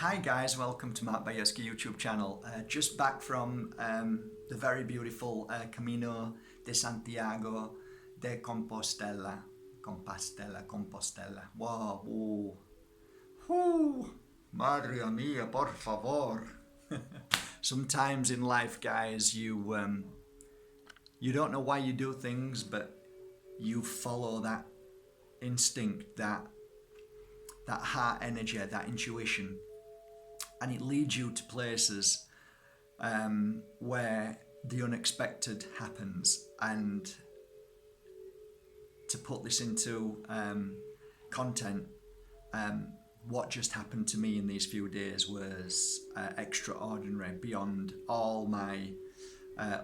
Hi guys, welcome to my Bajerski YouTube channel. Just back from the very beautiful Camino de Santiago de Compostela. Compostela. Wow, whoa. Whew. Madre mia, por favor. Sometimes in life, guys, you don't know why you do things, but you follow that instinct, that heart energy, that intuition, and it leads you to places where the unexpected happens. And to put this into content, what just happened to me in these few days was extraordinary, beyond all my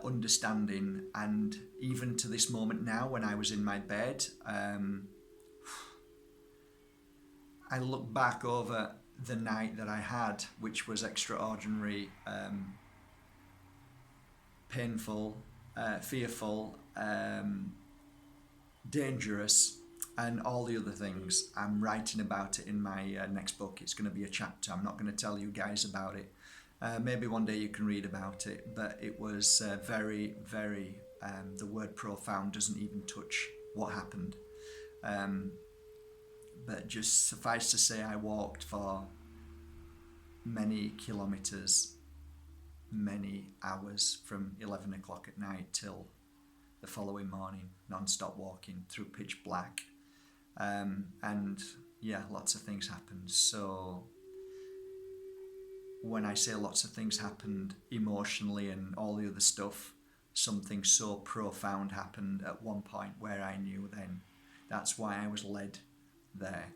understanding. And even to this moment now, when I was in my bed, I look back over the night that I had, which was extraordinary, painful, fearful, dangerous, and all the other things. I'm writing about it in my next book. It's going to be a chapter. I'm not going to tell you guys about it. Maybe one day you can read about it, but it was very, very, the word profound doesn't even touch what happened. But just suffice to say, I walked for many kilometers, many hours, from 11 o'clock at night till the following morning, non-stop walking through pitch black. And yeah, lots of things happened. So when I say lots of things happened emotionally and all the other stuff, something so profound happened at one point where I knew then that's why I was led there,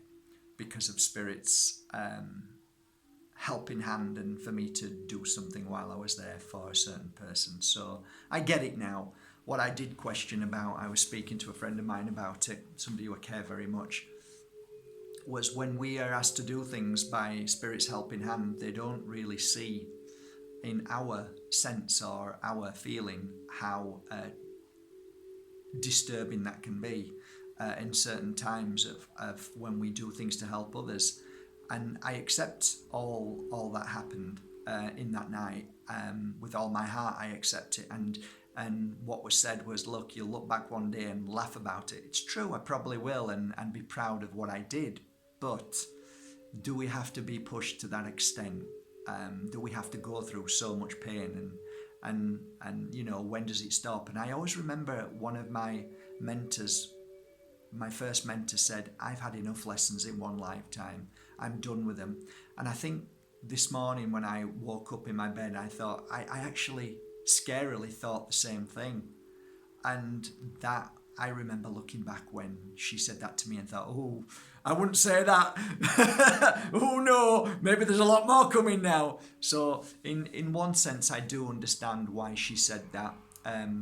because of Spirit's helping hand, and for me to do something while I was there for a certain person. So I get it now. What I did question about, I was speaking to a friend of mine about it, somebody who I care very much, was when we are asked to do things by Spirit's helping hand, they don't really see in our sense or our feeling how disturbing that can be in certain times of when we do things to help others. And I accept all that happened in that night. With all my heart, I accept it. And what was said was, look, you'll look back one day and laugh about it. It's true, I probably will, and be proud of what I did. But do we have to be pushed to that extent? Do we have to go through so much pain? And you know, when does it stop? And I always remember one of my mentors, my first mentor, said, I've had enough lessons in one lifetime. I'm done with them. And I think this morning when I woke up in my bed, I thought, I actually scarily thought the same thing. And that, I remember looking back when she said that to me and thought, oh, I wouldn't say that. Oh no, maybe there's a lot more coming now. So in one sense, I do understand why she said that.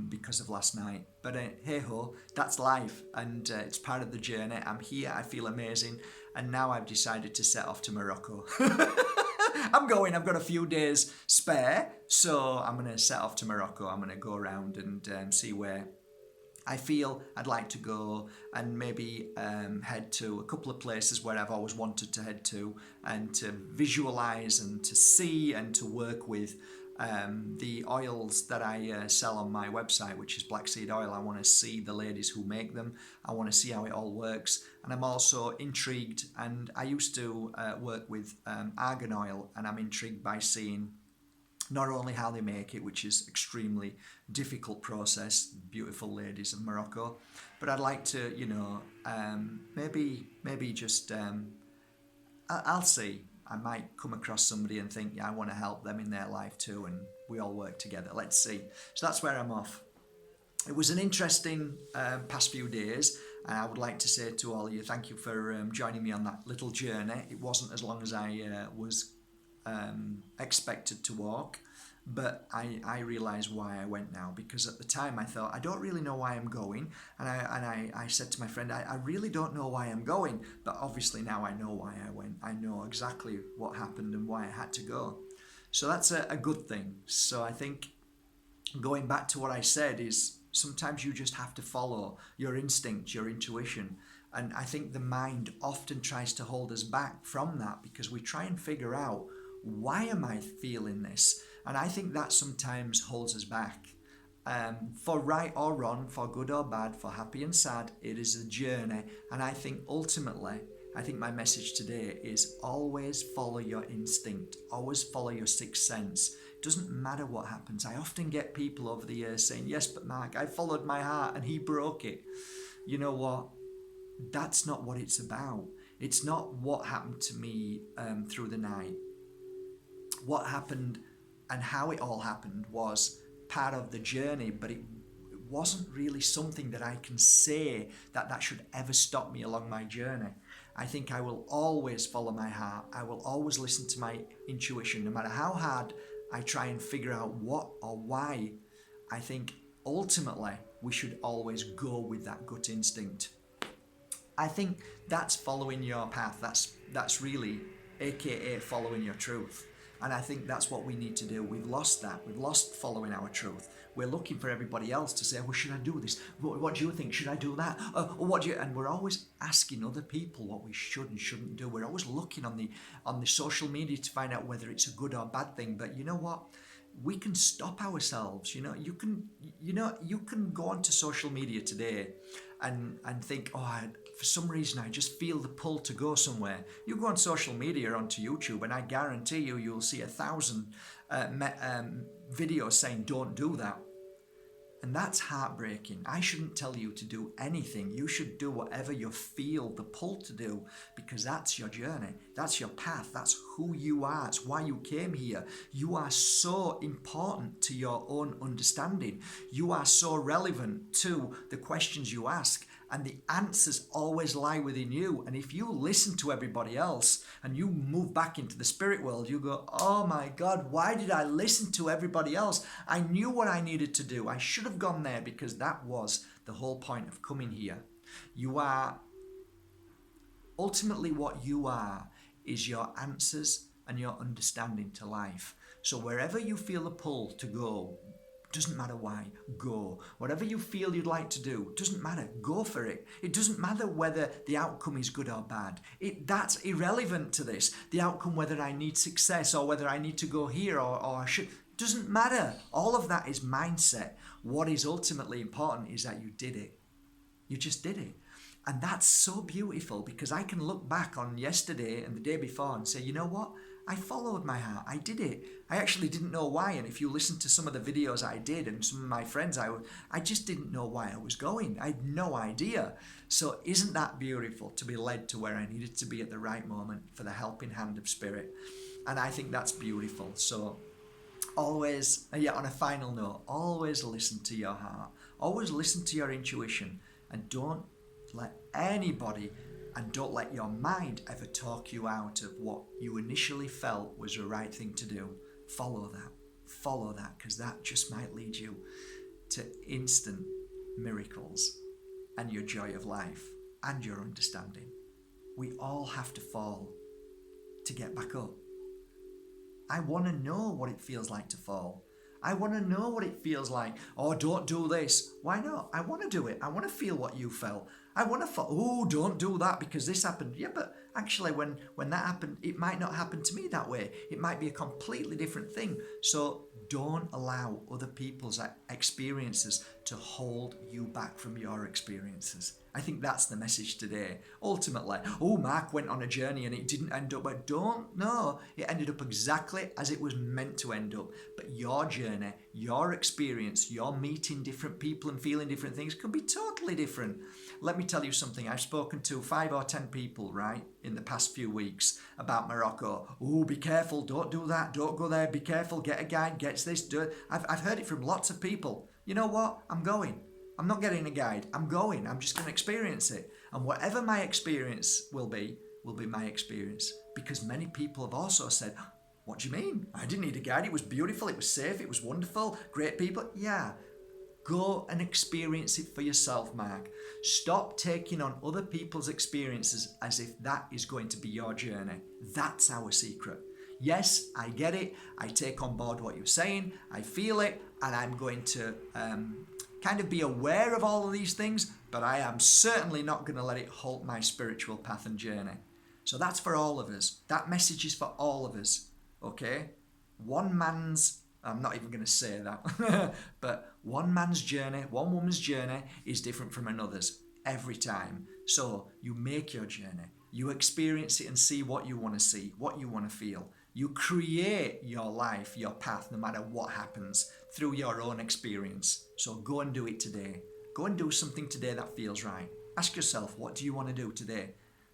Because of last night, but hey ho, that's life, and it's part of the journey. I'm here, I feel amazing, and now I've decided to set off to Morocco. I've got a few days spare, so I'm going to set off to Morocco. I'm going to go around and see where I feel I'd like to go, and maybe head to a couple of places where I've always wanted to head to, and to visualize and to see and to work with the oils that I sell on my website, which is black seed oil. I want to see the ladies who make them. I want to see how it all works. And I'm also intrigued, and I used to work with argan oil, and I'm intrigued by seeing not only how they make it, which is extremely difficult process, beautiful ladies of Morocco, but I'd like to, you know, maybe just, I'll see. I might come across somebody and think, yeah, I want to help them in their life too, and we all work together. Let's see. So that's where I'm off. It was an interesting past few days, and I would like to say to all of you, thank you for joining me on that little journey. It wasn't as long as I was expected to walk, but I realise why I went now, because at the time I thought, I don't really know why I'm going, and I said to my friend, I really don't know why I'm going, but obviously now I know why I went. I know exactly what happened and why I had to go. So that's a good thing. So I think going back to what I said is, sometimes you just have to follow your instinct, your intuition. And I think the mind often tries to hold us back from that, because we try and figure out Why am I feeling this? And I think that sometimes holds us back. For right or wrong, for good or bad, for happy and sad, it is a journey. And I think ultimately, I think my message today is always follow your instinct, always follow your sixth sense. It doesn't matter what happens. I often get people over the years saying, yes, but Mark, I followed my heart and he broke it. You know what? That's not what it's about. It's not what happened to me through the night. What happened and how it all happened was part of the journey, but it wasn't really something that I can say that should ever stop me along my journey. I think I will always follow my heart. I will always listen to my intuition, no matter how hard I try and figure out what or why. I think ultimately we should always go with that gut instinct. I think that's following your path. That's really AKA following your truth. And I think that's what we need to do. We've lost that. We've lost following our truth. We're looking for everybody else to say, well, should I do this? What do you think? Should I do that? What do you? And we're always asking other people what we should and shouldn't do. We're always looking on the social media to find out whether it's a good or bad thing. But you know what? We can stop ourselves. You can go onto social media today and think, for some reason I just feel the pull to go somewhere. You go on social media, onto YouTube, and I guarantee you'll see 1,000 videos saying don't do that. And that's heartbreaking. I shouldn't tell you to do anything. You should do whatever you feel the pull to do, because that's your journey. That's your path. That's who you are. It's why you came here. You are so important to your own understanding. You are so relevant to the questions you ask. And the answers always lie within you. And if you listen to everybody else and you move back into the spirit world, you go, oh my God, why did I listen to everybody else? I knew what I needed to do. I should have gone there, because that was the whole point of coming here. You are, ultimately what you are is your answers and your understanding to life. So wherever you feel the pull to go, doesn't matter why, go. Whatever you feel you'd like to do, doesn't matter, go for it. It doesn't matter whether the outcome is good or bad. That's irrelevant to this. The outcome, whether I need success or whether I need to go here or I should, doesn't matter. All of that is mindset. What is ultimately important is that you did it. You just did it. And that's so beautiful, because I can look back on yesterday and the day before and say, you know what? I followed my heart. I did it. I actually didn't know why. And if you listen to some of the videos I did and some of my friends, I just didn't know why I was going. I had no idea. So isn't that beautiful, to be led to where I needed to be at the right moment for the helping hand of spirit? And I think that's beautiful. So always, on a final note, always listen to your heart. Always listen to your intuition, and don't let anybody and don't let your mind ever talk you out of what you initially felt was the right thing to do. Follow that, because that just might lead you to instant miracles and your joy of life and your understanding. We all have to fall to get back up. I want to know what it feels like to fall. I want to know what it feels like. Oh, don't do this. Why not? I want to do it. I want to feel what you felt. I want to fall. Oh, don't do that because this happened. Yeah, but actually when that happened, it might not happen to me that way. It might be a completely different thing. So don't allow other people's experiences to hold you back from your experiences. I think that's the message today. Ultimately, Mark went on a journey and it didn't end up, but don't know. It ended up exactly as it was meant to end up. But your journey, your experience, your meeting different people and feeling different things could be totally different. Let me tell you something. I've spoken to 5 or 10 people, right, in the past few weeks about Morocco. Oh, be careful. Don't do that. Don't go there. Be careful. Get a guide. Get this. Do it. I've heard it from lots of people. You know what? I'm going. I'm not getting a guide. I'm going. I'm just going to experience it. And whatever my experience will be my experience. Because many people have also said, what do you mean? I didn't need a guide. It was beautiful. It was safe. It was wonderful. Great people. Yeah. Go and experience it for yourself, Mark. Stop taking on other people's experiences as if that is going to be your journey. That's our secret. Yes, I get it. I take on board what you're saying. I feel it. And I'm going to kind of be aware of all of these things, but I am certainly not going to let it halt my spiritual path and journey. So that's for all of us. That message is for all of us. Okay? One man's, I'm not even going to say that, but one man's journey, one woman's journey is different from another's every time. So you make your journey, you experience it and see what you want to see, what you want to feel. You create your life, your path, no matter what happens through your own experience. So go and do it today. Go and do something today that feels right. Ask yourself, what do you want to do today?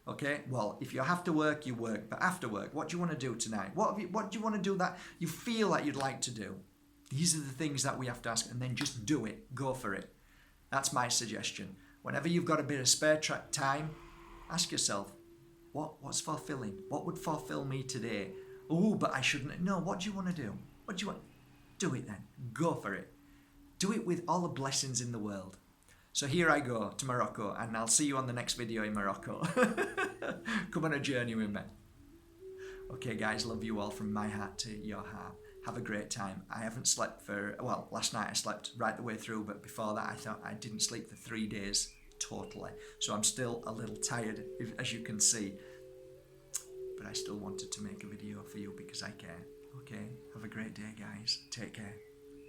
Okay, well, if you have to work, you work. But after work, what do you want to do tonight? What do you want to do that you feel like you'd like to do? These are the things that we have to ask, and then just do it. Go for it. That's my suggestion. Whenever you've got a bit of spare time, ask yourself, what's fulfilling? What would fulfill me today? Oh, but I shouldn't. No, what do you want to do? What do you want? Do it then. Go for it. Do it with all the blessings in the world. So here I go to Morocco, and I'll see you on the next video in Morocco. Come on a journey with me. Okay guys, love you all from my heart to your heart. Have a great time. I haven't slept well, last night I slept right the way through, but before that I thought I didn't sleep for 3 days totally. So I'm still a little tired, as you can see. But I still wanted to make a video for you because I care. Okay, have a great day guys. Take care.